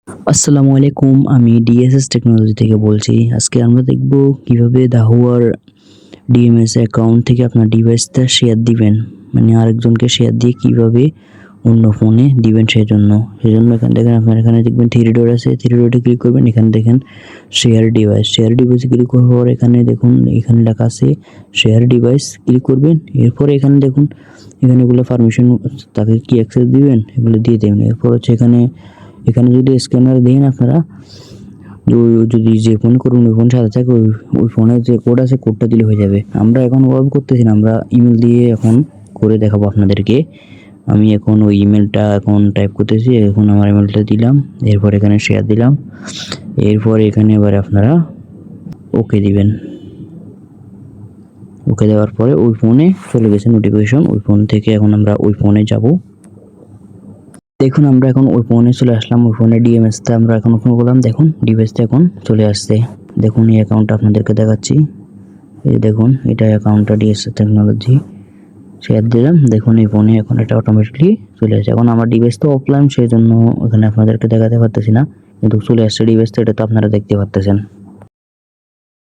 আসসালামু আলাইকুম, আমি ডিএসএস টেকনোলজি থেকে বলছি। আজকে আমরা দেখব কিভাবে দাহুয়ার ডিএমএস অ্যাকাউন্ট থেকে আপনার ডিভাইসটা শেয়ার দিবেন, মানে আরেকজনকে শেয়ার দিয়ে কিভাবে অন্য ফোনে দিবেন। সেজন্য এখানে দেখেন, আপনার এখানে দেখবেন থ্রি ডট আছে, থ্রি ডটে ক্লিক করবেন। এখানে দেখেন শেয়ার ডিভাইস, শেয়ার ডিভাইসে ক্লিক করার পর এখানে দেখুন এখানে লেখা আছে শেয়ার ডিভাইস, ক্লিক করবেন। এরপর এখানে দেখুন এখানে এগুলো পারমিশন, তাকে কি অ্যাক্সেস দিবেন এগুলো দিয়ে দেবেন। এরপর হচ্ছে এখানে যদি স্ক্যানার দেন আপনারা, যদি যে ফোন করুন ওই ফোন সাথে থাকে ওই ফোনের যে কোড আছে কোডটা দিলে হয়ে যাবে। আমরা এখন ওভাবে করতেছি না, আমরা ইমেল দিয়ে এখন করে দেখাবো আপনাদেরকে। আমি এখন ওই ইমেলটা এখন টাইপ করতেছি, এখন আমার ইমেলটা দিলাম, এরপর এখানে শেয়ার দিলাম, এরপর এখানে এবার আপনারা ওকে দিবেন। ওকে দেওয়ার পরে ওই ফোনে চলে গেছে নোটিফিকেশন, ওই ফোন থেকে এখন আমরা ওই ফোনে যাব। দেখুন আমরা এখন ওই ফোনে চলে আসলাম, ওই ফোনে ডিএমএসটা আমরা এখন ওপেন করলাম। দেখুন ডিভাইসটা এখন চলে আসছে। দেখুন এই অ্যাকাউন্টটা আপনাদেরকে দেখাচ্ছি, এই দেখুন এটা অ্যাকাউন্টটা ডিএসএস টেকনোলজি, শেয়ার দিলাম। দেখুন এই ফোনে এখন এটা অটোমেটিকলি চলে আসে। এখন আমার ডিভাইস তো অফলাইন, সেই জন্য এখানে আপনাদেরকে দেখাতে পারতেছি না, কিন্তু চলে আসছে ডিভাইসটা, এটা তো আপনারা দেখতে পারতেছেন।